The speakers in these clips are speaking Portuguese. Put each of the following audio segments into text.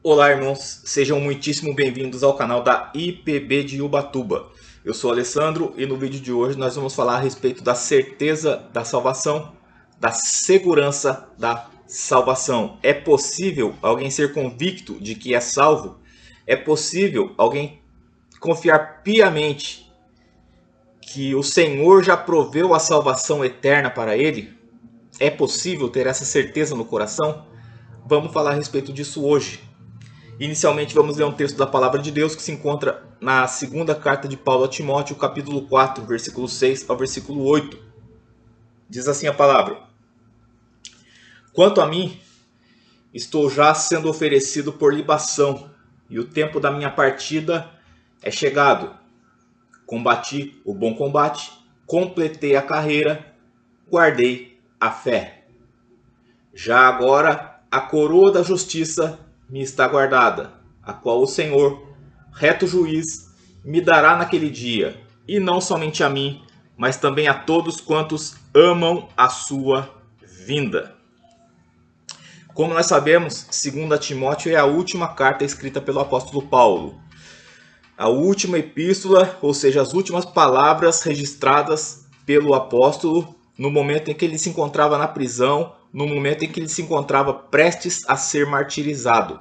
Olá, irmãos, sejam muitíssimo bem-vindos ao canal da IPB de Ubatuba. Eu sou Alessandro e no vídeo de hoje nós vamos falar a respeito da certeza da salvação, da segurança da salvação. É possível alguém ser convicto de que é salvo? É possível alguém confiar piamente que o Senhor já proveu a salvação eterna para ele? É possível ter essa certeza no coração? Vamos falar a respeito disso hoje. Inicialmente vamos ler um texto da Palavra de Deus que se encontra na segunda carta de Paulo a Timóteo, capítulo 4, versículo 6 ao versículo 8. Diz assim a palavra: Quanto a mim, estou já sendo oferecido por libação, e o tempo da minha partida é chegado. Combati o bom combate, completei a carreira, guardei a fé. Já agora a coroa da justiça me está guardada, a qual o Senhor, reto juiz, me dará naquele dia, e não somente a mim, mas também a todos quantos amam a sua vinda. Como nós sabemos, 2 Timóteo é a última carta escrita pelo apóstolo Paulo. A última epístola, ou seja, as últimas palavras registradas pelo apóstolo no momento em que ele se encontrava na prisão, no momento em que ele se encontrava prestes a ser martirizado.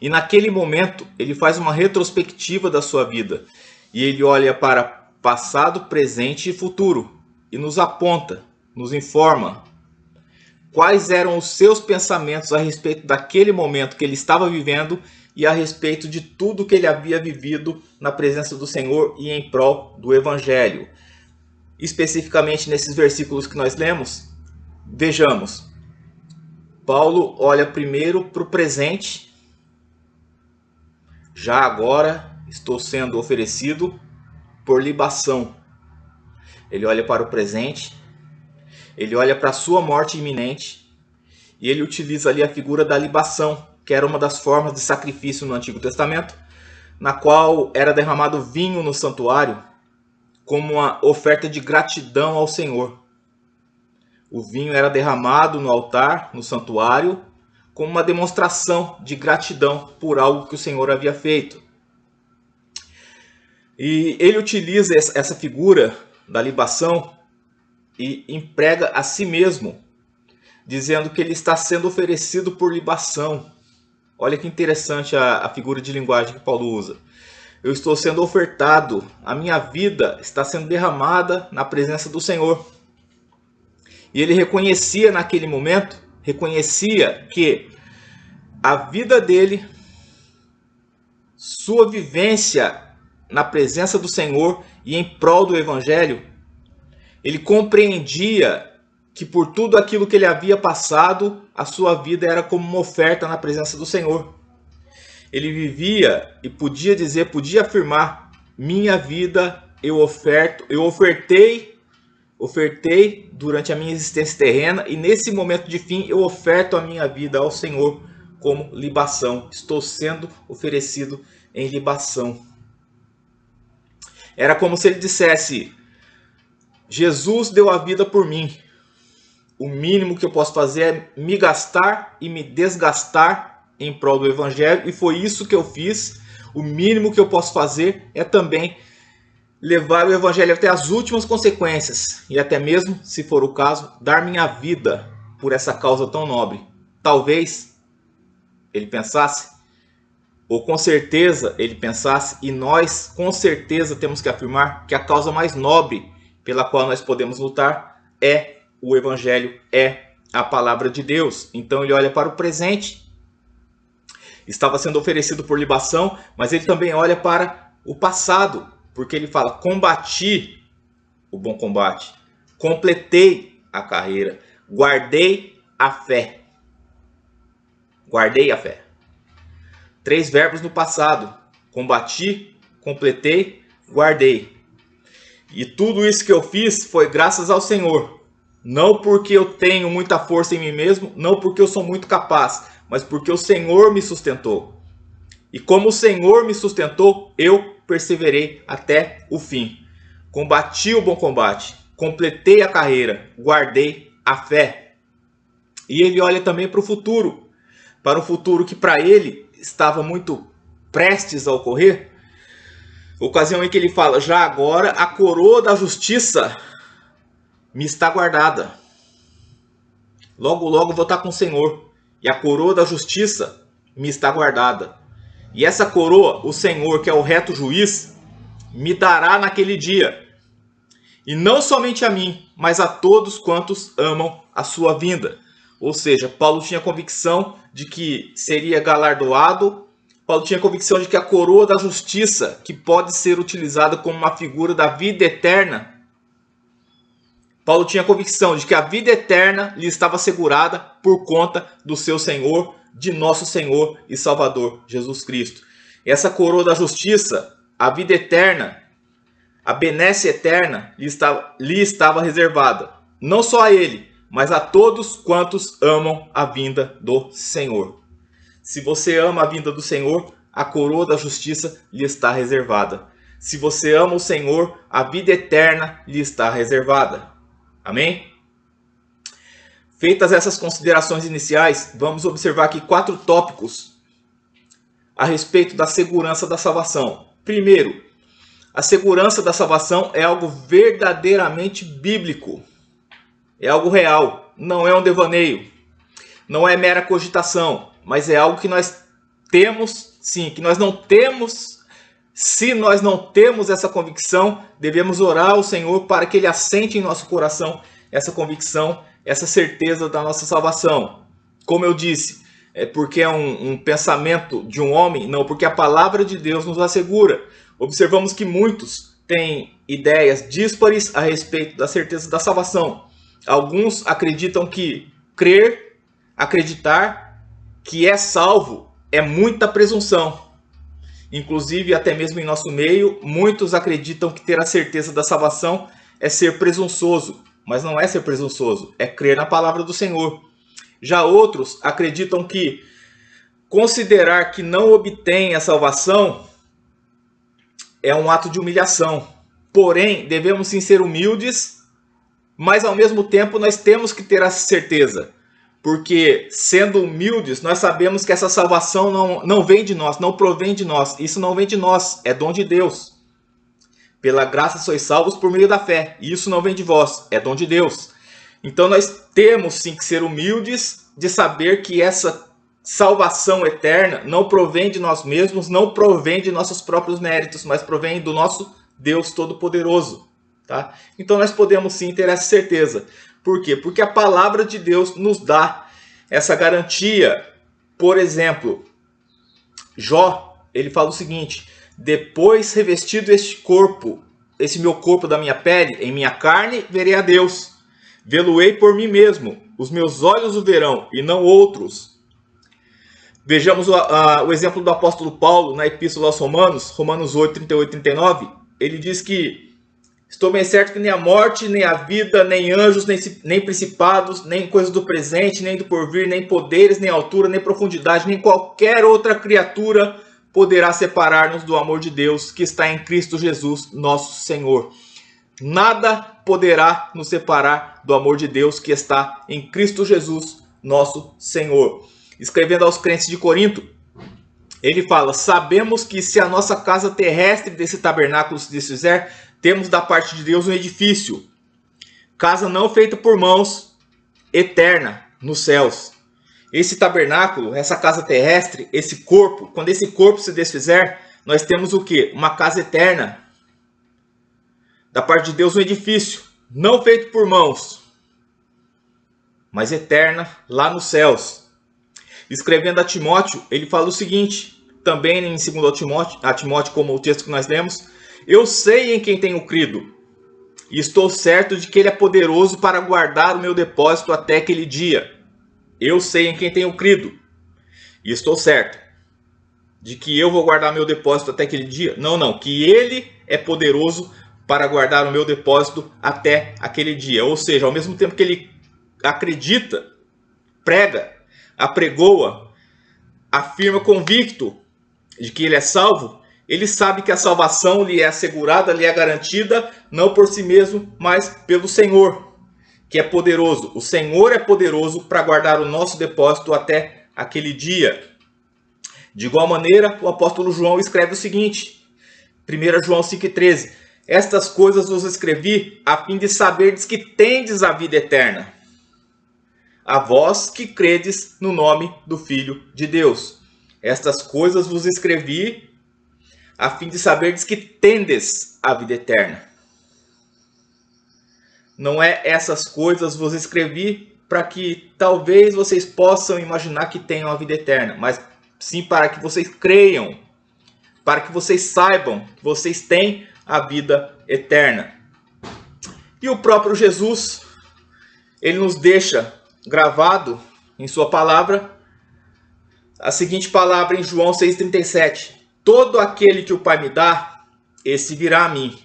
E naquele momento, ele faz uma retrospectiva da sua vida. E ele olha para passado, presente e futuro. E nos aponta, nos informa quais eram os seus pensamentos a respeito daquele momento que ele estava vivendo e a respeito de tudo que ele havia vivido na presença do Senhor e em prol do Evangelho. Especificamente nesses versículos que nós lemos, vejamos. Paulo olha primeiro para o presente. Já agora estou sendo oferecido por libação. Ele olha para o presente, ele olha para a sua morte iminente e ele utiliza ali a figura da libação, que era uma das formas de sacrifício no Antigo Testamento, na qual era derramado vinho no santuário como uma oferta de gratidão ao Senhor. O vinho era derramado no altar, no santuário, como uma demonstração de gratidão por algo que o Senhor havia feito. E ele utiliza essa figura da libação e emprega a si mesmo, dizendo que ele está sendo oferecido por libação. Olha que interessante a figura de linguagem que Paulo usa. Eu estou sendo ofertado, a minha vida está sendo derramada na presença do Senhor. E ele reconhecia naquele momento, reconhecia que a vida dele, sua vivência na presença do Senhor e em prol do Evangelho, ele compreendia que por tudo aquilo que ele havia passado, a sua vida era como uma oferta na presença do Senhor. Ele vivia e podia dizer, podia afirmar: minha vida eu ofertei durante a minha existência terrena, e nesse momento de fim eu oferto a minha vida ao Senhor como libação. Estou sendo oferecido em libação. Era como se ele dissesse: Jesus deu a vida por mim. O mínimo que eu posso fazer é me gastar e me desgastar em prol do Evangelho, e foi isso que eu fiz. O mínimo que eu posso fazer é também levar o Evangelho até as últimas consequências, e até mesmo, se for o caso, dar minha vida por essa causa tão nobre. Talvez ele pensasse, ou com certeza ele pensasse, e nós com certeza temos que afirmar que a causa mais nobre pela qual nós podemos lutar é o Evangelho, é a palavra de Deus. Então ele olha para o presente, estava sendo oferecido por libação, mas ele também olha para o passado, porque ele fala: combati o bom combate, completei a carreira, guardei a fé. Guardei a fé. 3 verbos no passado: combati, completei, guardei. E tudo isso que eu fiz foi graças ao Senhor. Não porque eu tenho muita força em mim mesmo, não porque eu sou muito capaz, mas porque o Senhor me sustentou. E como o Senhor me sustentou, eu perseverei até o fim. Combati o bom combate, completei a carreira, guardei a fé. E ele olha também para o futuro. para um futuro que para ele estava muito prestes a ocorrer. Ocasião em que ele fala: já agora a coroa da justiça me está guardada. Logo, logo vou estar com o Senhor. E a coroa da justiça me está guardada. E essa coroa, o Senhor, que é o reto juiz, me dará naquele dia. E não somente a mim, mas a todos quantos amam a sua vinda. Ou seja, Paulo tinha convicção de que seria galardoado. Paulo tinha convicção de que a coroa da justiça, que pode ser utilizada como uma figura da vida eterna, Paulo tinha convicção de que a vida eterna lhe estava assegurada por conta do seu Senhor, de nosso Senhor e Salvador, Jesus Cristo. E essa coroa da justiça, a vida eterna, a benesse eterna, lhe estava reservada. Não só a ele, mas a todos quantos amam a vinda do Senhor. Se você ama a vinda do Senhor, a coroa da justiça lhe está reservada. Se você ama o Senhor, a vida eterna lhe está reservada. Amém? Feitas essas considerações iniciais, vamos observar aqui 4 tópicos a respeito da segurança da salvação. Primeiro, a segurança da salvação é algo verdadeiramente bíblico. É algo real, não é um devaneio, não é mera cogitação, mas é algo que nós temos, sim, que nós não temos. Se nós não temos essa convicção, devemos orar ao Senhor para que Ele assente em nosso coração essa convicção, essa certeza da nossa salvação. Como eu disse, é porque é um pensamento de um homem? Não, porque a palavra de Deus nos assegura. Observamos que muitos têm ideias díspares a respeito da certeza da salvação. Alguns acreditam que acreditar que é salvo é muita presunção. Inclusive, até mesmo em nosso meio, muitos acreditam que ter a certeza da salvação é ser presunçoso. Mas não é ser presunçoso, é crer na palavra do Senhor. Já outros acreditam que considerar que não obtém a salvação é um ato de humilhação. Porém, devemos sim ser humildes, mas ao mesmo tempo nós temos que ter a certeza. Porque, sendo humildes, nós sabemos que essa salvação não vem de nós, não provém de nós. Isso não vem de nós, é dom de Deus. Pela graça sois salvos por meio da fé. E isso não vem de vós, é dom de Deus. Então nós temos sim que ser humildes de saber que essa salvação eterna não provém de nós mesmos, não provém de nossos próprios méritos, mas provém do nosso Deus Todo-Poderoso. Tá? Então nós podemos sim ter essa certeza. Por quê? Porque a palavra de Deus nos dá essa garantia. Por exemplo, Jó, ele fala o seguinte: depois revestido esse meu corpo da minha pele, em minha carne, verei a Deus. Vê-lo-ei por mim mesmo, os meus olhos o verão, e não outros. Vejamos o exemplo do apóstolo Paulo na Epístola aos Romanos, Romanos 8, 38 e 39. Ele diz que estou bem certo que nem a morte, nem a vida, nem anjos, nem principados, nem coisas do presente, nem do porvir, nem poderes, nem altura, nem profundidade, nem qualquer outra criatura poderá separar-nos do amor de Deus que está em Cristo Jesus, nosso Senhor. Nada poderá nos separar do amor de Deus que está em Cristo Jesus, nosso Senhor. Escrevendo aos crentes de Corinto, ele fala: sabemos que se a nossa casa terrestre desse tabernáculo se desfizer, temos da parte de Deus um edifício, casa não feita por mãos, eterna nos céus. Esse tabernáculo, essa casa terrestre, esse corpo, quando esse corpo se desfizer, nós temos o quê? Uma casa eterna. Da parte de Deus um edifício, não feito por mãos, mas eterna lá nos céus. Escrevendo a Timóteo, ele fala o seguinte, também em 2 Timóteo, como o texto que nós lemos: eu sei em quem tenho crido, e estou certo de que ele é poderoso para guardar o meu depósito até aquele dia. Eu sei em quem tenho crido, e estou certo de que eu vou guardar meu depósito até aquele dia. Não, que ele é poderoso para guardar o meu depósito até aquele dia. Ou seja, ao mesmo tempo que ele acredita, prega, apregoa, afirma convicto de que ele é salvo, ele sabe que a salvação lhe é assegurada, lhe é garantida, não por si mesmo, mas pelo Senhor, que é poderoso. O Senhor é poderoso para guardar o nosso depósito até aquele dia. De igual maneira, o apóstolo João escreve o seguinte, 1 João 5,13: estas coisas vos escrevi a fim de saberdes que tendes a vida eterna, a vós que credes no nome do Filho de Deus. Estas coisas vos escrevi a fim de saberdes que tendes a vida eterna. Não é essas coisas vos escrevi para que talvez vocês possam imaginar que tenham a vida eterna, mas sim para que vocês creiam, para que vocês saibam que vocês têm a vida eterna. E o próprio Jesus, ele nos deixa gravado em sua palavra a seguinte palavra em João 6,37: todo aquele que o Pai me dá, esse virá a mim,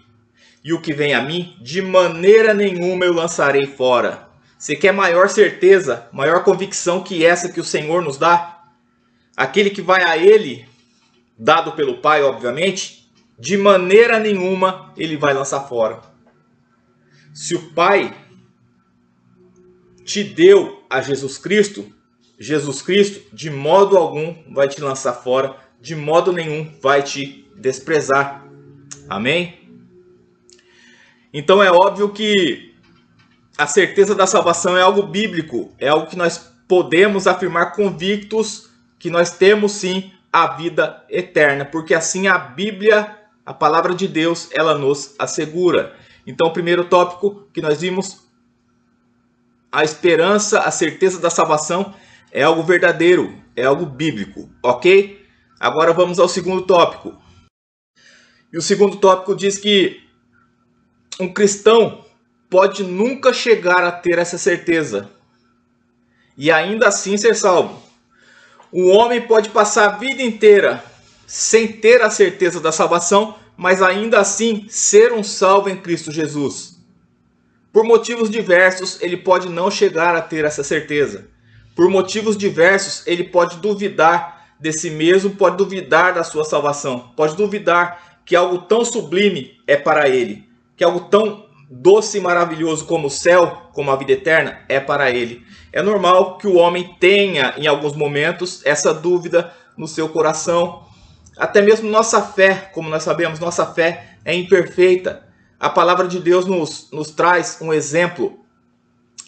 e o que vem a mim, de maneira nenhuma eu lançarei fora. Você quer maior certeza, maior convicção que essa que o Senhor nos dá? Aquele que vai a Ele, dado pelo Pai, obviamente, de maneira nenhuma ele vai lançar fora. Se o Pai te deu a Jesus Cristo de modo algum vai te lançar fora, de modo nenhum vai te desprezar. Amém? Então é óbvio que a certeza da salvação é algo bíblico, é algo que nós podemos afirmar convictos que nós temos sim a vida eterna, porque assim a Bíblia, a palavra de Deus, ela nos assegura. Então o primeiro tópico que nós vimos, a esperança, a certeza da salvação é algo verdadeiro, é algo bíblico, ok? Agora vamos ao segundo tópico. E o segundo tópico diz que um cristão pode nunca chegar a ter essa certeza e ainda assim ser salvo. O homem pode passar a vida inteira sem ter a certeza da salvação, mas ainda assim ser um salvo em Cristo Jesus. Por motivos diversos, ele pode não chegar a ter essa certeza. Por motivos diversos, ele pode duvidar de si mesmo, pode duvidar da sua salvação, pode duvidar que algo tão sublime é para ele, que algo tão doce e maravilhoso como o céu, como a vida eterna, é para ele. É normal que o homem tenha, em alguns momentos, essa dúvida no seu coração. Até mesmo nossa fé, como nós sabemos, nossa fé é imperfeita. A palavra de Deus nos traz um exemplo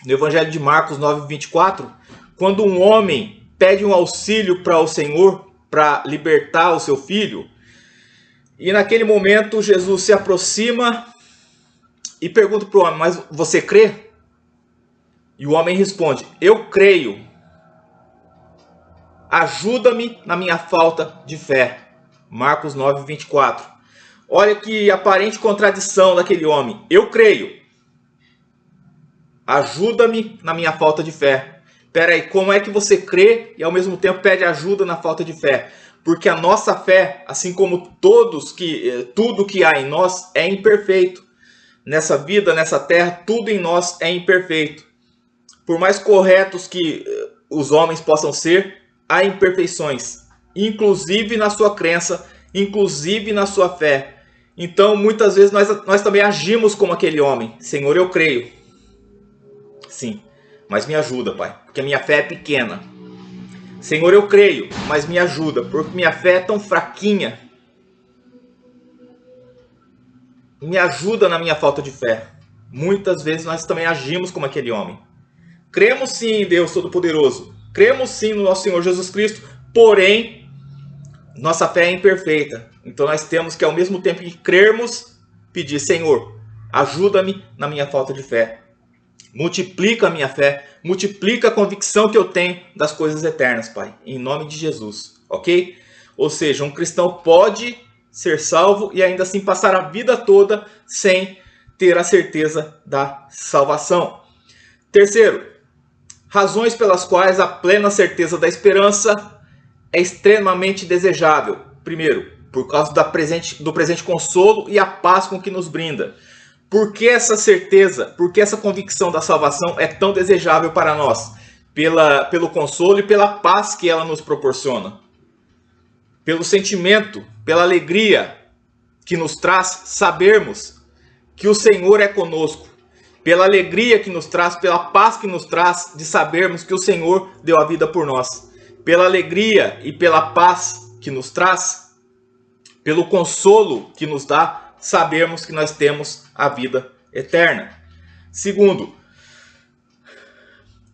no Evangelho de Marcos 9:24, quando um homem pede um auxílio para o Senhor, para libertar o seu filho, e naquele momento Jesus se aproxima e pergunta para o homem: mas você crê? E o homem responde: eu creio. Ajuda-me na minha falta de fé. Marcos 9:24. Olha que aparente contradição daquele homem. Eu creio. Ajuda-me na minha falta de fé. Espera aí, como é que você crê e ao mesmo tempo pede ajuda na falta de fé? Porque a nossa fé, assim como tudo que há em nós, é imperfeito. Nessa vida, nessa terra, tudo em nós é imperfeito. Por mais corretos que os homens possam ser, há imperfeições, inclusive na sua crença, inclusive na sua fé. Então, muitas vezes, nós também agimos como aquele homem. Senhor, eu creio. Sim, mas me ajuda, Pai, porque a minha fé é pequena. Senhor, eu creio, mas me ajuda, porque minha fé é tão fraquinha. Me ajuda na minha falta de fé. Muitas vezes nós também agimos como aquele homem. Cremos sim em Deus Todo-Poderoso. Cremos sim no nosso Senhor Jesus Cristo. Porém, nossa fé é imperfeita. Então nós temos que, ao mesmo tempo que crermos, pedir: Senhor, ajuda-me na minha falta de fé. Multiplica a minha fé. Multiplica a convicção que eu tenho das coisas eternas, Pai. Em nome de Jesus. Ok? Ou seja, um cristão pode ser salvo e ainda assim passar a vida toda sem ter a certeza da salvação. Terceiro, razões pelas quais a plena certeza da esperança é extremamente desejável. Primeiro, por causa do presente consolo e a paz com que nos brinda. Por que essa certeza, por que essa convicção da salvação é tão desejável para nós? Pelo consolo e pela paz que ela nos proporciona. Pelo sentimento, pela alegria que nos traz sabermos que o Senhor é conosco. Pela alegria que nos traz, pela paz que nos traz de sabermos que o Senhor deu a vida por nós. pela alegria e pela paz que nos traz, pelo consolo que nos dá, sabermos que nós temos a vida eterna. Segundo,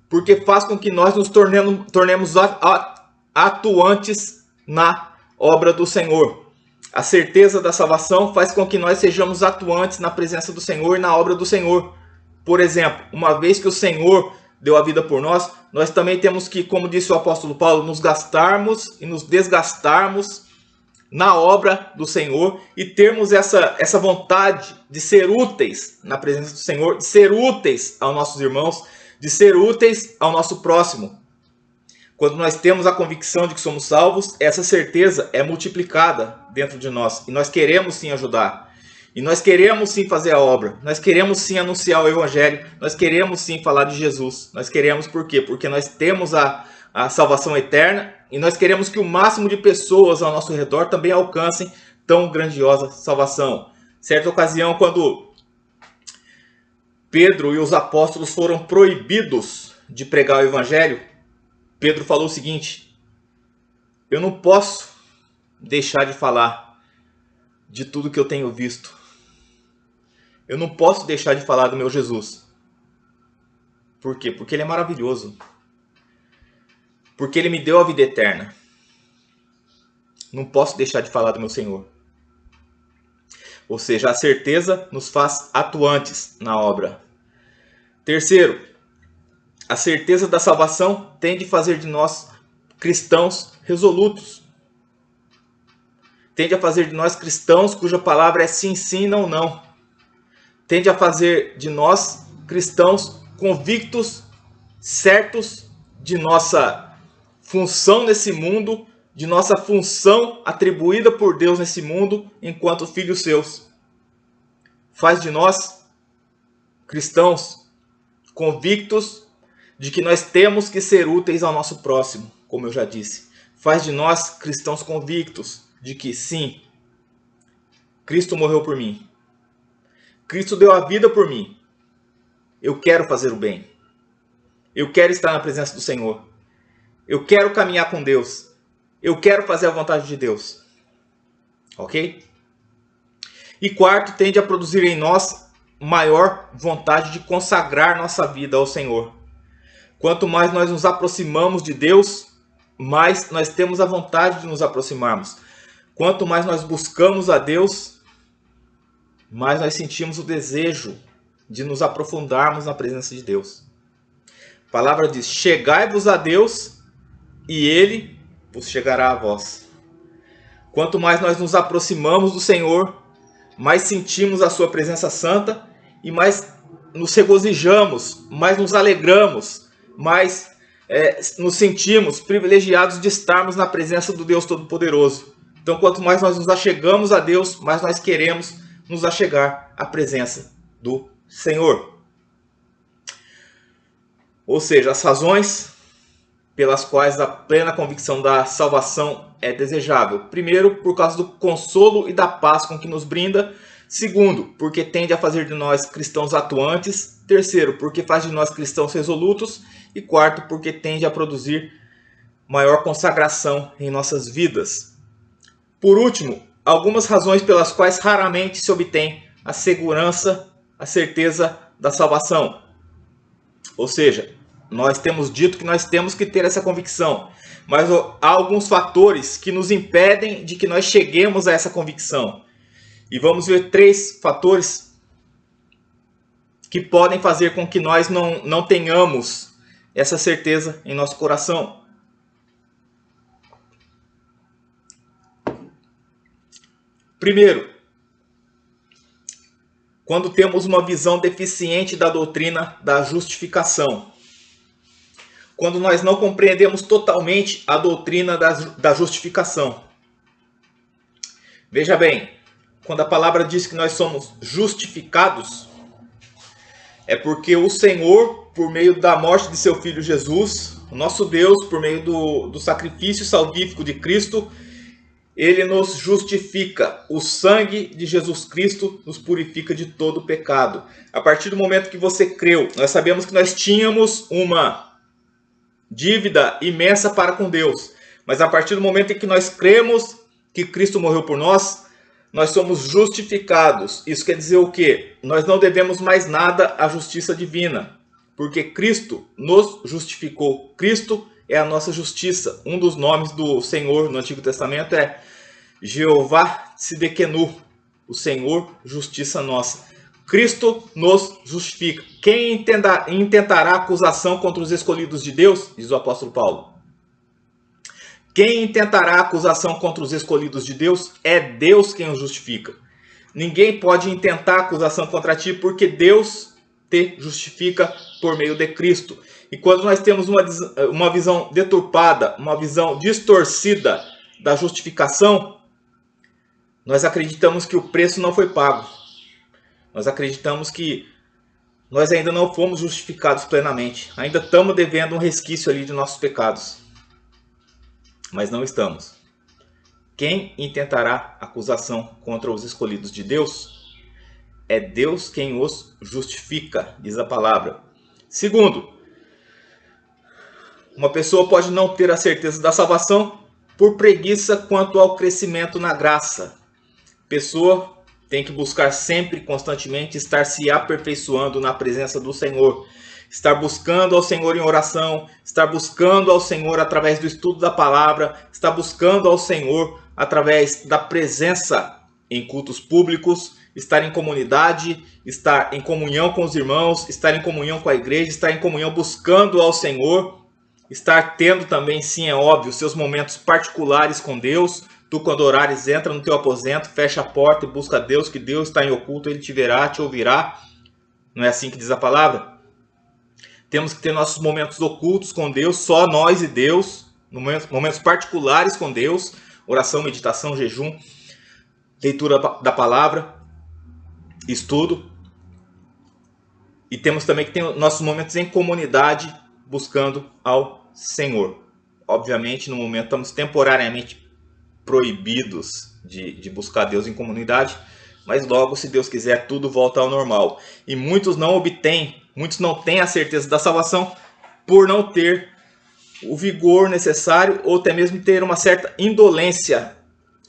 porque faz com que nós nos tornemos atuantes na obra do Senhor. A certeza da salvação faz com que nós sejamos atuantes na presença do Senhor e na obra do Senhor. Por exemplo, uma vez que o Senhor deu a vida por nós, nós também temos que, como disse o apóstolo Paulo, nos gastarmos e nos desgastarmos na obra do Senhor e termos essa vontade de ser úteis na presença do Senhor, de ser úteis aos nossos irmãos, de ser úteis ao nosso próximo. Quando nós temos a convicção de que somos salvos, essa certeza é multiplicada dentro de nós. E nós queremos sim ajudar. E nós queremos sim fazer a obra. Nós queremos sim anunciar o Evangelho. Nós queremos sim falar de Jesus. Nós queremos por quê? Porque nós temos a salvação eterna. E nós queremos que o máximo de pessoas ao nosso redor também alcancem tão grandiosa salvação. Certa ocasião, quando Pedro e os apóstolos foram proibidos de pregar o Evangelho, Pedro falou o seguinte: eu não posso deixar de falar de tudo que eu tenho visto. Eu não posso deixar de falar do meu Jesus. Por quê? Porque Ele é maravilhoso. Porque Ele me deu a vida eterna. Não posso deixar de falar do meu Senhor. Ou seja, a certeza nos faz atuantes na obra. Terceiro, a certeza da salvação tem de fazer de nós cristãos resolutos. Tende a fazer de nós cristãos cuja palavra é sim, sim, não, não. Tende a fazer de nós cristãos convictos, certos de nossa função nesse mundo, de nossa função atribuída por Deus nesse mundo enquanto filhos seus. Faz de nós cristãos convictos de que nós temos que ser úteis ao nosso próximo, como eu já disse. Faz de nós cristãos convictos de que sim, Cristo morreu por mim. Cristo deu a vida por mim. Eu quero fazer o bem. Eu quero estar na presença do Senhor. Eu quero caminhar com Deus. Eu quero fazer a vontade de Deus. Ok? E quarto, tende a produzir em nós maior vontade de consagrar nossa vida ao Senhor. Quanto mais nós nos aproximamos de Deus, mais nós temos a vontade de nos aproximarmos. Quanto mais nós buscamos a Deus, mais nós sentimos o desejo de nos aprofundarmos na presença de Deus. A palavra diz: chegai-vos a Deus e Ele vos chegará a vós. Quanto mais nós nos aproximamos do Senhor, mais sentimos a sua presença santa e mais nos regozijamos, mais nos alegramos, mais nos sentimos privilegiados de estarmos na presença do Deus Todo-Poderoso. Então, quanto mais nós nos achegamos a Deus, mais nós queremos nos achegar à presença do Senhor. Ou seja, as razões pelas quais a plena convicção da salvação é desejável. Primeiro, por causa do consolo e da paz com que nos brinda. Segundo, porque tende a fazer de nós cristãos atuantes. Terceiro, porque faz de nós cristãos resolutos. E quarto, porque tende a produzir maior consagração em nossas vidas. Por último, algumas razões pelas quais raramente se obtém a segurança, a certeza da salvação. Ou seja, nós temos dito que nós temos que ter essa convicção, mas há alguns fatores que nos impedem de que nós cheguemos a essa convicção. E vamos ver 3 fatores que podem fazer com que nós não tenhamos essa certeza em nosso coração. Primeiro, quando temos uma visão deficiente da doutrina da justificação. Quando nós não compreendemos totalmente a doutrina da justificação. Veja bem, quando a palavra diz que nós somos justificados, é porque o Senhor, por meio da morte de seu Filho Jesus, o nosso Deus, por meio do sacrifício salvífico de Cristo, Ele nos justifica. O sangue de Jesus Cristo nos purifica de todo o pecado. A partir do momento que você creu, nós sabemos que nós tínhamos uma dívida imensa para com Deus. Mas a partir do momento em que nós cremos que Cristo morreu por nós, nós somos justificados. Isso quer dizer o quê? Nós não devemos mais nada à justiça divina, porque Cristo nos justificou. Cristo é a nossa justiça. Um dos nomes do Senhor no Antigo Testamento é Jeová Tsidkenu, o Senhor, justiça nossa. Cristo nos justifica. Quem intentará acusação contra os escolhidos de Deus? Diz o apóstolo Paulo. Quem intentará acusação contra os escolhidos de Deus? É Deus quem os justifica. Ninguém pode intentar acusação contra ti, porque Deus te justifica por meio de Cristo. E quando nós temos uma visão deturpada, uma visão distorcida da justificação, nós acreditamos que o preço não foi pago. Nós acreditamos que nós ainda não fomos justificados plenamente. Ainda estamos devendo um resquício ali de nossos pecados. Mas não estamos. Quem intentará acusação contra os escolhidos de Deus? É Deus quem os justifica, diz a palavra. Segundo, uma pessoa pode não ter a certeza da salvação por preguiça quanto ao crescimento na graça. Pessoa tem que buscar sempre, constantemente, estar se aperfeiçoando na presença do Senhor. Estar buscando ao Senhor em oração, estar buscando ao Senhor através do estudo da palavra, estar buscando ao Senhor através da presença em cultos públicos, estar em comunidade, estar em comunhão com os irmãos, estar em comunhão com a igreja, estar em comunhão buscando ao Senhor, estar tendo também, sim, é óbvio, seus momentos particulares com Deus. Tu, quando orares, entra no teu aposento, fecha a porta e busca a Deus, que Deus está em oculto, Ele te verá, te ouvirá. Não é assim que diz a palavra? Temos que ter nossos momentos ocultos com Deus, só nós e Deus, momentos particulares com Deus, oração, meditação, jejum, leitura da palavra, estudo. E temos também que ter nossos momentos em comunidade, buscando ao Senhor. Obviamente, no momento estamos temporariamente proibidos de buscar Deus em comunidade, mas logo, se Deus quiser, tudo volta ao normal. E muitos não têm a certeza da salvação por não ter o vigor necessário ou até mesmo ter uma certa indolência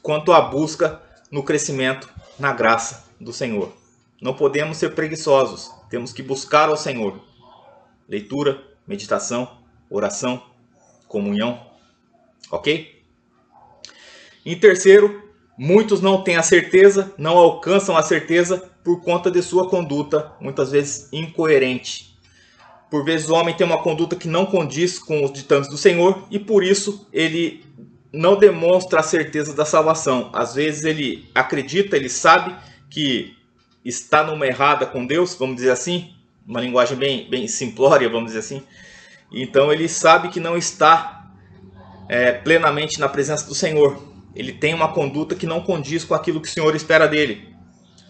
quanto à busca no crescimento na graça do Senhor. Não podemos ser preguiçosos, temos que buscar ao Senhor. Leitura, meditação, oração, comunhão, ok? Em terceiro, muitos não têm a certeza, não alcançam a certeza por conta de sua conduta, muitas vezes incoerente. Por vezes o homem tem uma conduta que não condiz com os ditames do Senhor e por isso ele não demonstra a certeza da salvação. Às vezes ele acredita, ele sabe que está numa errada com Deus, vamos dizer assim, uma linguagem bem simplória, vamos dizer assim. Então ele sabe que não está plenamente na presença do Senhor. Ele tem uma conduta que não condiz com aquilo que o Senhor espera dele.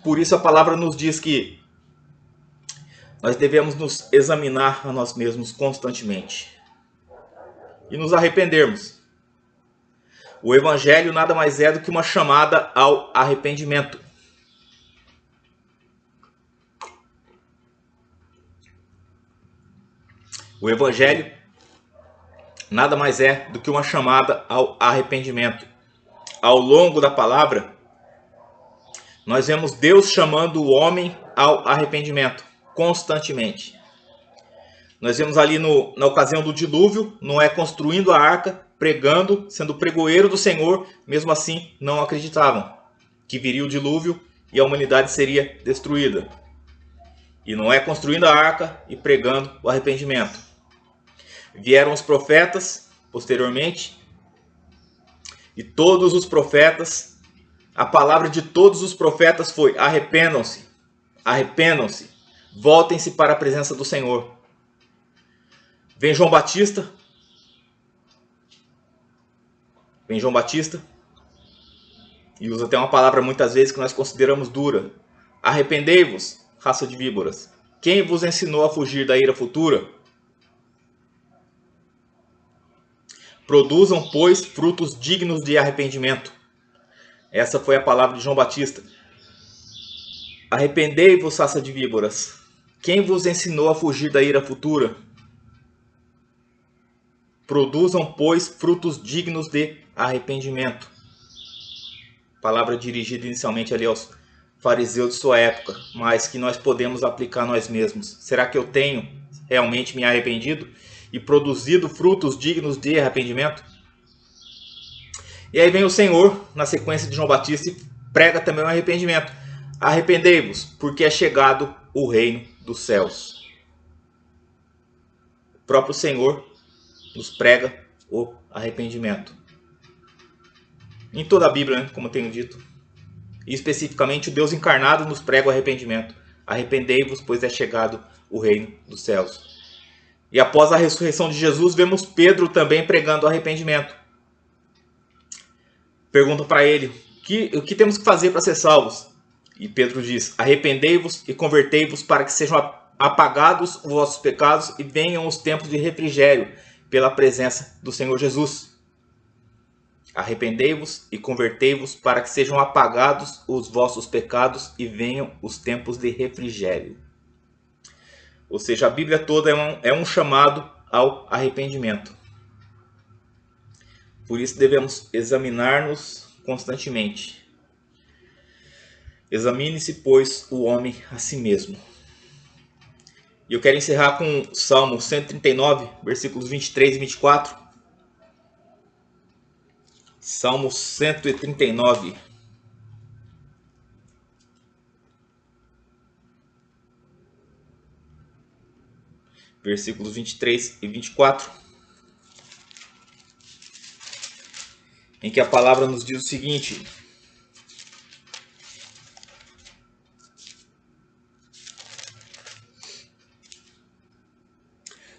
Por isso a palavra nos diz que nós devemos nos examinar a nós mesmos constantemente e nos arrependermos. O Evangelho nada mais é do que uma chamada ao arrependimento. O Evangelho nada mais é do que uma chamada ao arrependimento. Ao longo da palavra, nós vemos Deus chamando o homem ao arrependimento, constantemente. Nós vemos ali na ocasião do dilúvio, Noé construindo a arca, pregando, sendo pregoeiro do Senhor, mesmo assim não acreditavam que viria o dilúvio e a humanidade seria destruída. E Noé construindo a arca e pregando o arrependimento. Vieram os profetas, posteriormente, e todos os profetas, a palavra de todos os profetas foi: arrependam-se, arrependam-se, voltem-se para a presença do Senhor. Vem João Batista, e usa até uma palavra muitas vezes que nós consideramos dura: arrependei-vos, raça de víboras. Quem vos ensinou a fugir da ira futura? Produzam, pois, frutos dignos de arrependimento. Essa foi a palavra de João Batista. Arrependei-vos, raça de víboras. Quem vos ensinou a fugir da ira futura? Produzam, pois, frutos dignos de arrependimento. Palavra dirigida inicialmente ali aos fariseus de sua época, mas que nós podemos aplicar nós mesmos. Será que eu tenho realmente me arrependido e produzido frutos dignos de arrependimento? E aí vem o Senhor, na sequência de João Batista, e prega também o arrependimento. Arrependei-vos, porque é chegado o reino dos céus. O próprio Senhor nos prega o arrependimento. Em toda a Bíblia, né, como eu tenho dito. E especificamente o Deus encarnado nos prega o arrependimento. Arrependei-vos, pois é chegado o reino dos céus. E após a ressurreição de Jesus, vemos Pedro também pregando o arrependimento. Perguntam para ele, o que temos que fazer para ser salvos? E Pedro diz, arrependei-vos e convertei-vos para que sejam apagados os vossos pecados e venham os tempos de refrigério pela presença do Senhor Jesus. Arrependei-vos e convertei-vos para que sejam apagados os vossos pecados e venham os tempos de refrigério. Ou seja, a Bíblia toda é um chamado ao arrependimento. Por isso devemos examinar-nos constantemente. Examine-se, pois, o homem a si mesmo. E eu quero encerrar com o Salmo 139, versículos 23 e 24. Salmo 139. Versículos 23 e 24. Em que a palavra nos diz o seguinte: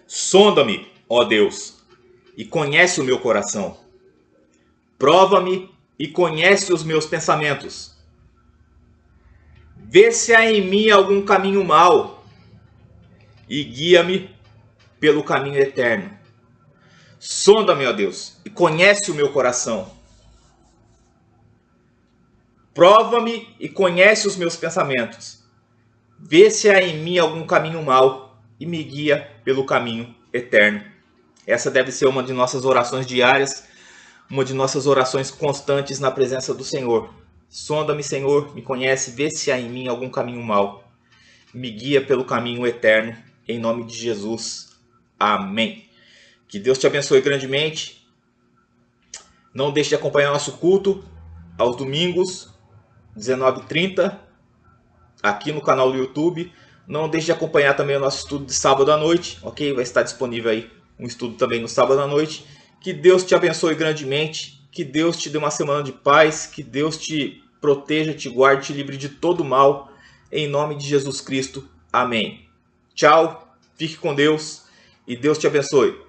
sonda-me, ó Deus, e conhece o meu coração. Prova-me e conhece os meus pensamentos. Vê se há em mim algum caminho mau e guia-me pelo caminho eterno. Sonda-me, ó Deus, e conhece o meu coração. Prova-me e conhece os meus pensamentos. Vê se há em mim algum caminho mau e me guia pelo caminho eterno. Essa deve ser uma de nossas orações diárias, uma de nossas orações constantes na presença do Senhor. Sonda-me, Senhor, me conhece, vê se há em mim algum caminho mau. Me guia pelo caminho eterno, em nome de Jesus. Amém. Que Deus te abençoe grandemente. Não deixe de acompanhar nosso culto aos domingos, 19h30, aqui no canal do YouTube. Não deixe de acompanhar também o nosso estudo de sábado à noite, ok? Vai estar disponível aí um estudo também no sábado à noite. Que Deus te abençoe grandemente, que Deus te dê uma semana de paz, que Deus te proteja, te guarde, te livre de todo mal, em nome de Jesus Cristo. Amém. Tchau, fique com Deus e Deus te abençoe.